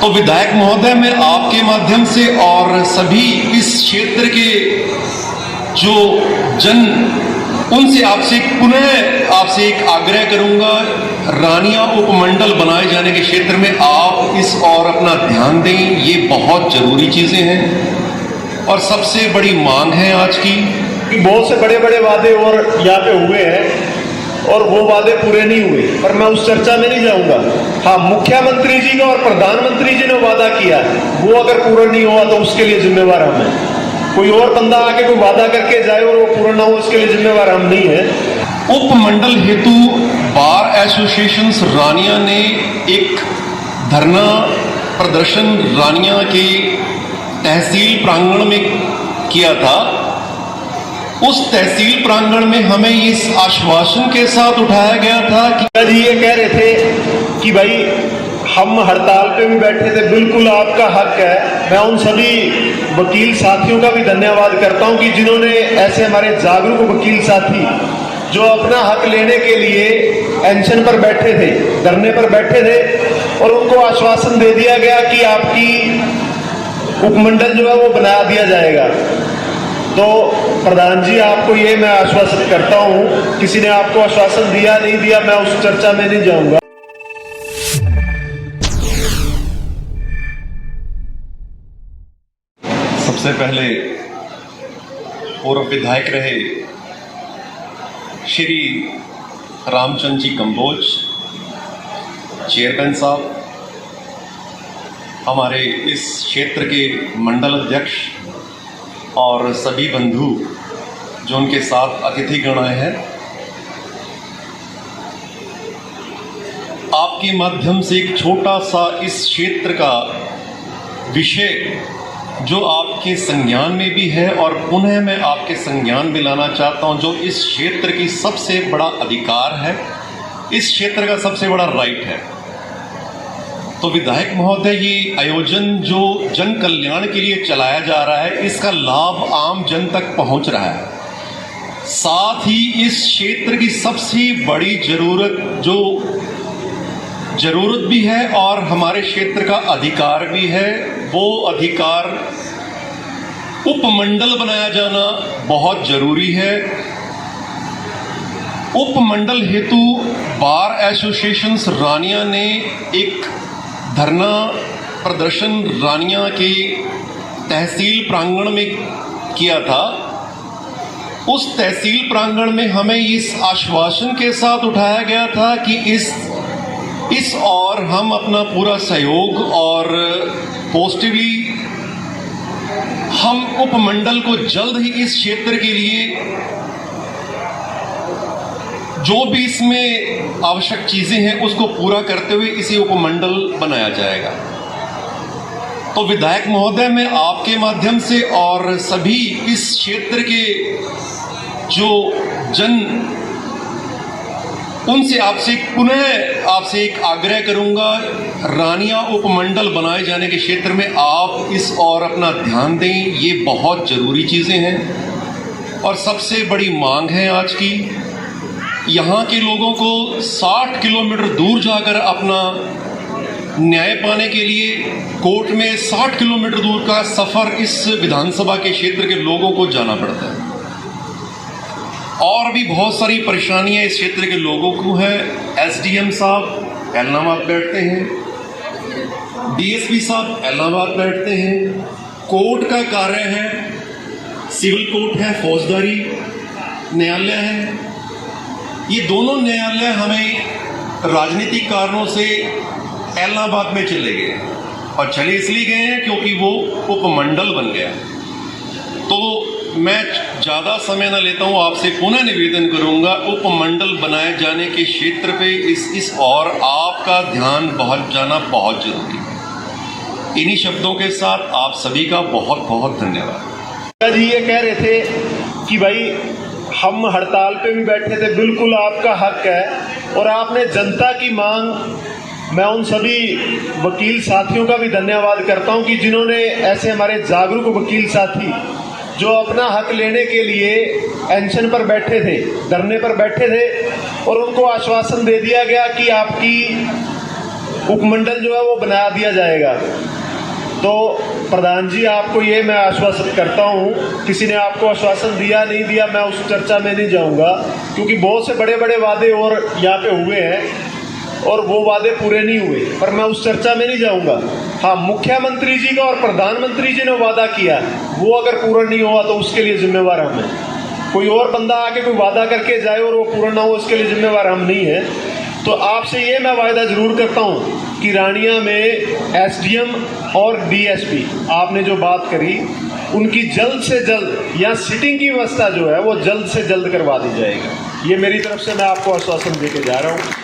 तो विधायक महोदय, मैं आपके माध्यम से और सभी इस क्षेत्र के जो उनसे आपसे एक आग्रह करूंगा, रानिया उपमंडल बनाए जाने के क्षेत्र में आप इस और अपना ध्यान दें। ये बहुत जरूरी चीजें हैं और सबसे बड़ी मांग है आज की। बहुत से बड़े बड़े वादे और यहाँ पे हुए हैं और वो वादे पूरे नहीं हुए, पर मैं उस चर्चा में नहीं जाऊंगा। हाँ, मुख्यमंत्री जी का और प्रधानमंत्री जी ने वादा किया है, वो अगर पूरा नहीं हुआ तो उसके लिए जिम्मेवार हम हैं। कोई और बंदा आके कोई वादा करके जाए और वो पूरा ना हो, उसके लिए जिम्मेवार हम नहीं है। उपमंडल हेतु बार एसोसिएशन रानिया ने एक धरना प्रदर्शन रानिया के तहसील प्रांगण में किया था। उस तहसील प्रांगण में हमें इस आश्वासन के साथ उठाया गया था कि जी ये कह रहे थे कि भाई हम हड़ताल पे भी बैठे थे, बिल्कुल आपका हक है। मैं उन सभी वकील साथियों का भी धन्यवाद करता हूं कि जिन्होंने ऐसे हमारे जागरूक वकील साथी जो अपना हक लेने के लिए एंशन पर बैठे थे, धरने पर बैठे थे और उनको आश्वासन दे दिया गया कि आपकी उपमंडल जो है वो बना दिया जाएगा। तो प्रधान जी, आपको ये मैं आश्वासन करता हूं, किसी ने आपको आश्वासन दिया नहीं दिया मैं उस चर्चा में नहीं जाऊंगा। सबसे पहले पूर्व विधायक रहे श्री रामचंद्र जी कंबोज चेयरमैन साहब, हमारे इस क्षेत्र के मंडल अध्यक्ष और सभी बंधु जो उनके साथ अतिथिगण आए हैं, आपके माध्यम से एक छोटा सा इस क्षेत्र का विषय जो आपके संज्ञान में भी है और पुनः मैं आपके संज्ञान में लाना चाहता हूं, जो इस क्षेत्र की सबसे बड़ा अधिकार है, इस क्षेत्र का सबसे बड़ा राइट है। तो विधायक महोदय, ये आयोजन जो जन कल्याण के लिए चलाया जा रहा है, इसका लाभ आम जन तक पहुंच रहा है। साथ ही इस क्षेत्र की सबसे बड़ी जरूरत भी है और हमारे क्षेत्र का अधिकार भी है, वो अधिकार उपमंडल बनाया जाना बहुत जरूरी है। उपमंडल हेतु बार एसोसिएशन रानिया ने एक धरना प्रदर्शन रानिया के तहसील प्रांगण में किया था। उस तहसील प्रांगण में हमें इस आश्वासन के साथ उठाया गया था कि इस और हम अपना पूरा सहयोग और पॉजिटिवली हम उपमंडल को जल्द ही इस क्षेत्र के लिए जो भी इसमें आवश्यक चीजें हैं उसको पूरा करते हुए इसे उपमंडल बनाया जाएगा। तो विधायक महोदय, मैं आपके माध्यम से और सभी इस क्षेत्र के जो उनसे आपसे एक आग्रह करूंगा, रानिया उपमंडल बनाए जाने के क्षेत्र में आप इस और अपना ध्यान दें। ये बहुत जरूरी चीजें हैं और सबसे बड़ी मांग है आज की। यहाँ के लोगों को 60 किलोमीटर दूर जाकर अपना न्याय पाने के लिए कोर्ट में 60 किलोमीटर दूर का सफर इस विधानसभा के क्षेत्र के लोगों को जाना पड़ता है और भी बहुत सारी परेशानियां इस क्षेत्र के लोगों को है। एसडीएम साहब एलनाबाद बैठते हैं, डीएसपी साहब एलनाबाद बैठते हैं, कोर्ट का कार्य है, सिविल कोर्ट है, फौजदारी न्यायालय है। ये दोनों न्यायालय हमें राजनीतिक कारणों से एलनाबाद में चले गए और चले इसलिए गए हैं क्योंकि वो उपमंडल बन गया। तो मैं ज़्यादा समय न लेता हूँ, आपसे पुनः निवेदन करूँगा, उपमंडल बनाए जाने के क्षेत्र पे इस और आपका ध्यान जाना बहुत जरूरी है। इन्हीं शब्दों के साथ आप सभी का बहुत बहुत धन्यवाद। जी ये कह रहे थे कि भाई हम हड़ताल पे भी बैठे थे, बिल्कुल आपका हक है और आपने जनता की मांग, मैं उन सभी वकील साथियों का भी धन्यवाद करता हूं कि जिन्होंने ऐसे हमारे जागरूक वकील साथी जो अपना हक लेने के लिए एंशन पर बैठे थे, धरने पर बैठे थे और उनको आश्वासन दे दिया गया कि आपकी उपमंडल जो है वो बना दिया जाएगा। तो प्रधान जी, आपको ये मैं आश्वासन करता हूँ, किसी ने आपको आश्वासन दिया नहीं दिया मैं उस चर्चा में नहीं जाऊँगा, क्योंकि बहुत से बड़े बड़े वादे और यहाँ पे हुए हैं और वो वादे पूरे नहीं हुए, पर मैं उस चर्चा में नहीं जाऊँगा। हाँ, मुख्यमंत्री जी का और प्रधानमंत्री जी ने वादा किया, वो अगर पूरा नहीं हुआ तो उसके लिए जिम्मेवार हम हैं। कोई और बंदा आके कोई वादा करके जाए और वो पूरा ना हो, उसके लिए जिम्मेवार हम नहीं है। तो आपसे ये मैं वायदा जरूर करता हूँ कि रानिया में एसडीएम और डीएसपी आपने जो बात करी, उनकी जल्द से जल्द या सिटिंग की व्यवस्था जो है वो जल्द से जल्द करवा दी जाएगी। ये मेरी तरफ से मैं आपको आश्वासन देके जा रहा हूँ।